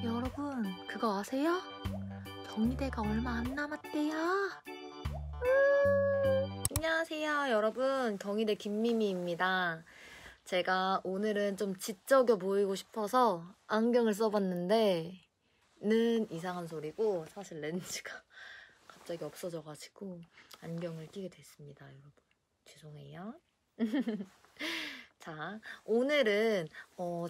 여러분, 그거 아세요? 경희대가 얼마 안 남았대요. 안녕하세요, 여러분. 경희대 김미미입니다. 제가 오늘은 좀 지적여 보이고 싶어서 안경을 써봤는데 는 이상한 소리고 사실 렌즈가 갑자기 없어져가지고 안경을 끼게 됐습니다, 여러분. 죄송해요. 자, 오늘은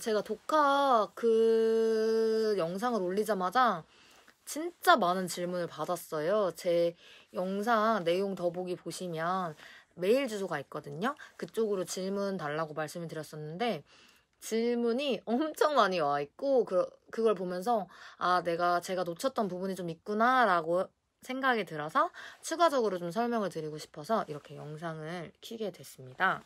제가 독학 그 영상을 올리자마자 진짜 많은 질문을 받았어요. 제 영상 내용 더보기 보시면 메일 주소가 있거든요. 그쪽으로 질문 달라고 말씀을 드렸었는데 질문이 엄청 많이 와 있고 그걸 보면서 제가 놓쳤던 부분이 좀 있구나 라고 생각이 들어서 추가적으로 좀 설명을 드리고 싶어서 이렇게 영상을 켜게 됐습니다.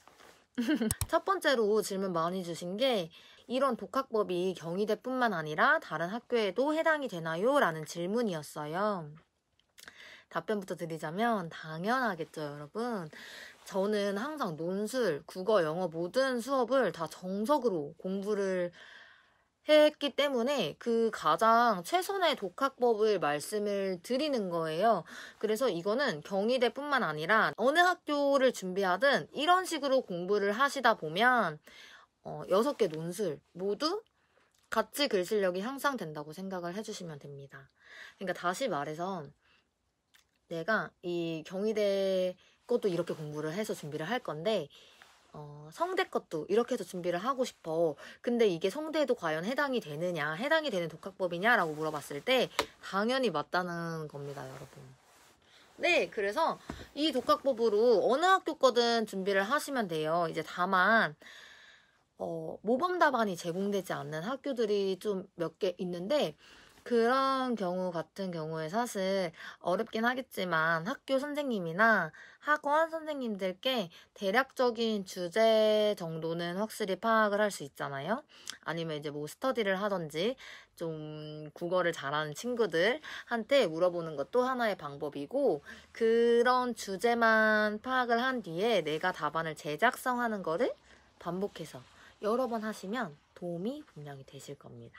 첫 번째로 질문 많이 주신 게 이런 독학법이 경희대뿐만 아니라 다른 학교에도 해당이 되나요? 라는 질문이었어요. 답변부터 드리자면 당연하겠죠, 여러분. 저는 항상 논술, 국어, 영어 모든 수업을 다 정석으로 공부를 했기 때문에 그 가장 최선의 독학법을 말씀을 드리는 거예요. 그래서 이거는 경희대뿐만 아니라 어느 학교를 준비하든 이런 식으로 공부를 하시다 보면 6개 논술 모두 같이 글 실력이 향상된다고 생각을 해주시면 됩니다. 그러니까 다시 말해서 내가 이 경희대 것도 이렇게 공부를 해서 준비를 할 건데 성대 것도 이렇게 해서 준비를 하고 싶어. 근데 이게 성대에도 과연 해당이 되느냐, 해당이 되는 독학법이냐 라고 물어봤을 때 당연히 맞다는 겁니다, 여러분. 네, 그래서 이 독학법으로 어느 학교 거든 준비를 하시면 돼요. 이제 다만 모범 답안이 제공되지 않는 학교들이 좀 몇 개 있는데 그런 경우 같은 경우에 사실 어렵긴 하겠지만 학교 선생님이나 학원 선생님들께 대략적인 주제 정도는 확실히 파악을 할 수 있잖아요. 아니면 이제 뭐 스터디를 하던지 좀 국어를 잘하는 친구들한테 물어보는 것도 하나의 방법이고 그런 주제만 파악을 한 뒤에 내가 답안을 재작성하는 거를 반복해서 여러 번 하시면 도움이 분명히 되실 겁니다.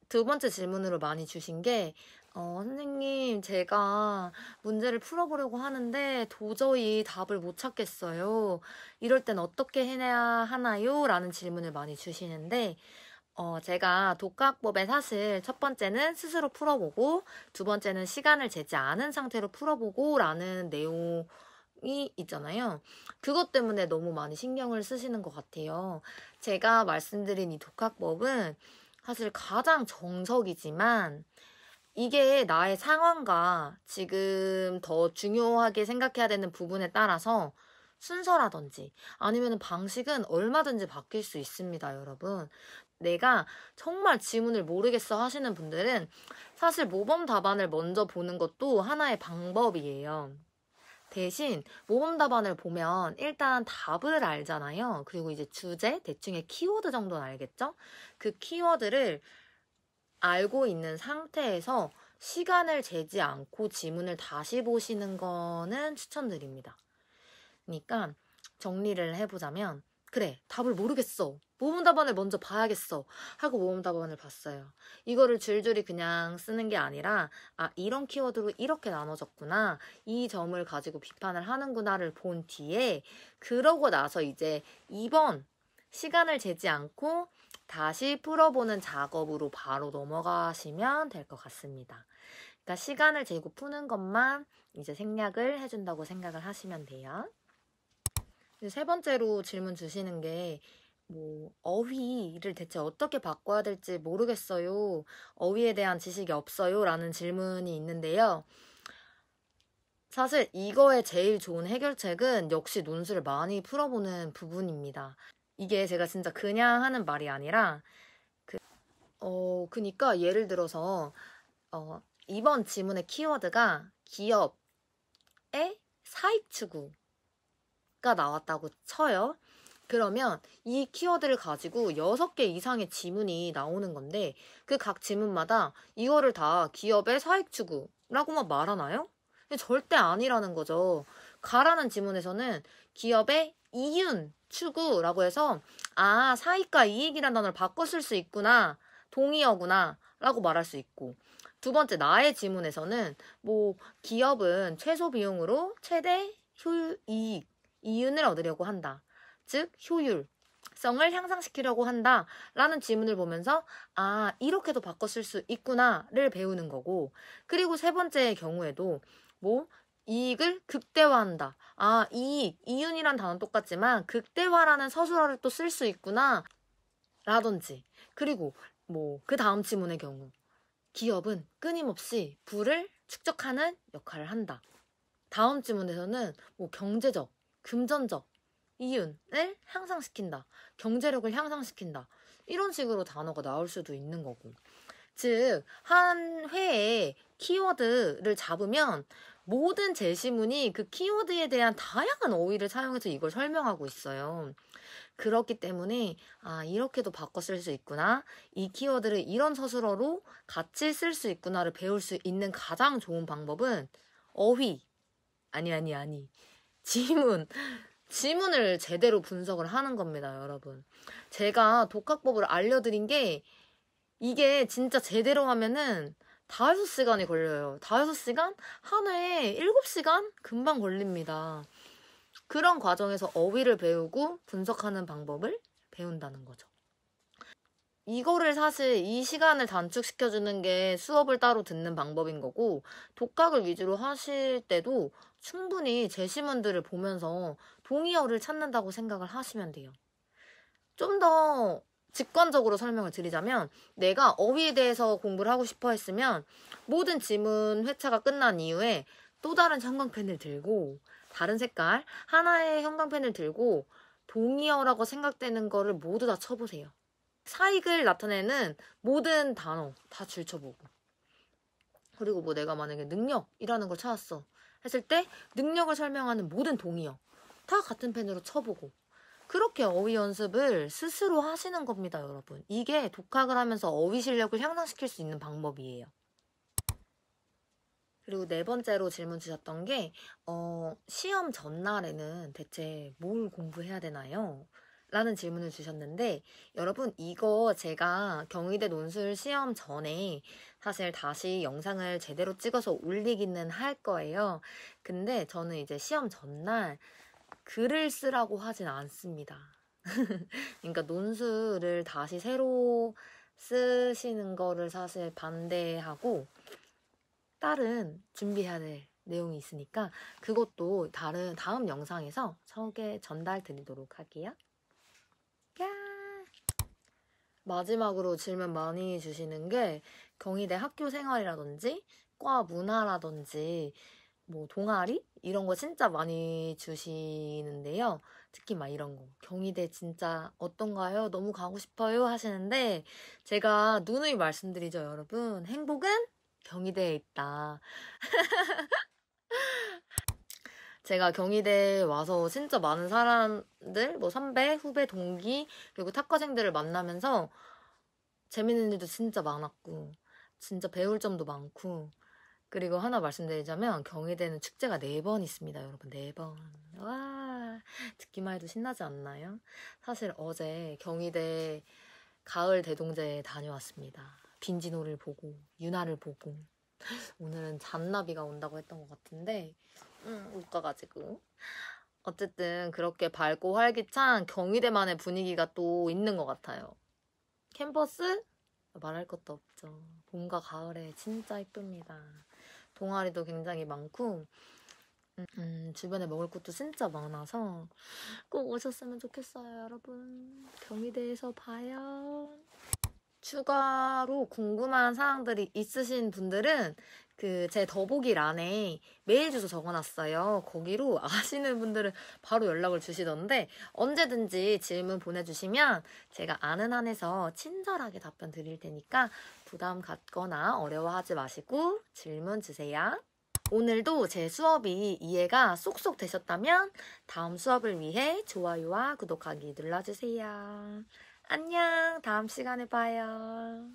두 번째 질문으로 많이 주신 게 선생님, 제가 문제를 풀어보려고 하는데 도저히 답을 못 찾겠어요. 이럴 땐 어떻게 해야 하나요? 라는 질문을 많이 주시는데 제가 독학법에 사실 첫 번째는 스스로 풀어보고 두 번째는 시간을 재지 않은 상태로 풀어보고 라는 내용이 있잖아요. 그것 때문에 너무 많이 신경을 쓰시는 것 같아요. 제가 말씀드린 이 독학법은 사실 가장 정석이지만 이게 나의 상황과 지금 더 중요하게 생각해야 되는 부분에 따라서 순서라든지 아니면 방식은 얼마든지 바뀔 수 있습니다, 여러분. 내가 정말 지문을 모르겠어 하시는 분들은 사실 모범 답안을 먼저 보는 것도 하나의 방법이에요. 대신 모범 답안을 보면 일단 답을 알잖아요. 그리고 이제 주제, 대충의 키워드 정도는 알겠죠? 그 키워드를 알고 있는 상태에서 시간을 재지 않고 지문을 다시 보시는 거는 추천드립니다. 그러니까 정리를 해보자면 그래, 답을 모르겠어. 모범 답안을 먼저 봐야겠어. 하고 모범 답안을 봤어요. 이거를 줄줄이 그냥 쓰는 게 아니라 이런 키워드로 이렇게 나눠졌구나. 이 점을 가지고 비판을 하는구나를 본 뒤에 그러고 나서 이제 2번 시간을 재지 않고 다시 풀어보는 작업으로 바로 넘어가시면 될 것 같습니다. 그러니까 시간을 재고 푸는 것만 이제 생략을 해준다고 생각을 하시면 돼요. 세 번째로 질문 주시는 게 어휘를 대체 어떻게 바꿔야 될지 모르겠어요. 어휘에 대한 지식이 없어요. 라는 질문이 있는데요. 사실 이거의 제일 좋은 해결책은 역시 논술을 많이 풀어보는 부분입니다. 이게 제가 진짜 그냥 하는 말이 아니라 그니까 예를 들어서 이번 지문의 키워드가 기업의 사익 추구가 나왔다고 쳐요. 그러면 이 키워드를 가지고 6개 이상의 지문이 나오는 건데 그 각 지문마다 이거를 다 기업의 사익 추구라고만 말하나요? 절대 아니라는 거죠. 가라는 지문에서는 기업의 이윤 추구라고 해서 사익과 이익이라는 단어를 바꿔 쓸 수 있구나. 동의어구나 라고 말할 수 있고, 두 번째, 나의 지문에서는 뭐 기업은 최소 비용으로 최대 효율, 이윤을 얻으려고 한다. 즉, 효율성을 향상시키려고 한다. 라는 지문을 보면서 아, 이렇게도 바꿔 쓸 수 있구나를 배우는 거고, 그리고 세 번째의 경우에도 뭐 이익을 극대화한다. 아, 이윤이란 단어는 똑같지만 극대화라는 서술어를 또 쓸 수 있구나. 라든지, 그리고 뭐 그 다음 지문의 경우 기업은 끊임없이 부를 축적하는 역할을 한다. 다음 지문에서는 뭐 경제적, 금전적 이윤을 향상시킨다. 경제력을 향상시킨다. 이런 식으로 단어가 나올 수도 있는 거고. 즉, 한 회에 키워드를 잡으면 모든 제시문이 그 키워드에 대한 다양한 어휘를 사용해서 이걸 설명하고 있어요. 그렇기 때문에 아, 이렇게도 바꿔 쓸 수 있구나. 이 키워드를 이런 서술어로 같이 쓸 수 있구나를 배울 수 있는 가장 좋은 방법은 어휘. 아니. 지문을 제대로 분석을 하는 겁니다, 여러분. 제가 독학법을 알려드린 게 이게 진짜 제대로 하면은 5시간이 걸려요. 5시간? 한 회에 7시간? 금방 걸립니다. 그런 과정에서 어휘를 배우고 분석하는 방법을 배운다는 거죠. 이거를 사실 이 시간을 단축시켜주는 게 수업을 따로 듣는 방법인 거고, 독학을 위주로 하실 때도 충분히 제시문들을 보면서 동의어를 찾는다고 생각을 하시면 돼요. 좀 더 직관적으로 설명을 드리자면, 내가 어휘에 대해서 공부를 하고 싶어 했으면 모든 지문 회차가 끝난 이후에 또 다른 형광펜을 들고 다른 색깔 하나의 형광펜을 들고 동의어라고 생각되는 거를 모두 다 쳐보세요. 사익을 나타내는 모든 단어 다 줄쳐보고, 그리고 뭐 내가 만약에 능력이라는 걸 찾았어 했을 때 능력을 설명하는 모든 동의어 다 같은 펜으로 쳐보고, 그렇게 어휘 연습을 스스로 하시는 겁니다, 여러분. 이게 독학을 하면서 어휘 실력을 향상시킬 수 있는 방법이에요. 그리고 네 번째로 질문 주셨던 게 시험 전날에는 대체 뭘 공부해야 되나요? 라는 질문을 주셨는데, 여러분 이거 제가 경희대 논술 시험 전에 사실 다시 영상을 제대로 찍어서 올리기는 할 거예요. 근데 저는 이제 시험 전날 글을 쓰라고 하진 않습니다. 그러니까 논술을 다시 새로 쓰시는 거를 사실 반대하고 다른 준비해야 될 내용이 있으니까 그것도 다음 영상에서 전달 드리도록 할게요. 야! 마지막으로 질문 많이 주시는 게 경희대 학교 생활이라든지 과 문화라든지 뭐 동아리 이런 거 진짜 많이 주시는데요. 특히 막 이런 거 경희대 진짜 어떤가요? 너무 가고 싶어요 하시는데, 제가 누누이 말씀드리죠, 여러분. 행복은 경희대에 있다. 제가 경희대에 와서 진짜 많은 사람들, 뭐 선배, 후배, 동기, 그리고 탁과생들을 만나면서 재밌는 일도 진짜 많았고, 진짜 배울 점도 많고, 그리고 하나 말씀드리자면 경희대는 축제가 4번 있습니다, 여러분. 4번. 와, 듣기만 해도 신나지 않나요? 사실 어제 경희대 가을 대동제에 다녀왔습니다. 빈지노를 보고 윤아를 보고, 오늘은 잔나비가 온다고 했던 것 같은데 못 가가지고, 어쨌든 그렇게 밝고 활기찬 경희대만의 분위기가 또 있는 것 같아요. 캠퍼스? 말할 것도 없죠. 봄과 가을에 진짜 이쁩니다. 동아리도 굉장히 많고 주변에 먹을 것도 진짜 많아서 꼭 오셨으면 좋겠어요, 여러분. 경희대에서 봐요. 추가로 궁금한 사항들이 있으신 분들은 제 더보기란에 메일 주소 적어놨어요. 거기로 아시는 분들은 바로 연락을 주시던데, 언제든지 질문 보내주시면 제가 아는 한에서 친절하게 답변 드릴 테니까 부담 갖거나 어려워하지 마시고 질문 주세요. 오늘도 제 수업이 이해가 쏙쏙 되셨다면 다음 수업을 위해 좋아요와 구독하기 눌러주세요. 안녕, 다음 시간에 봐요.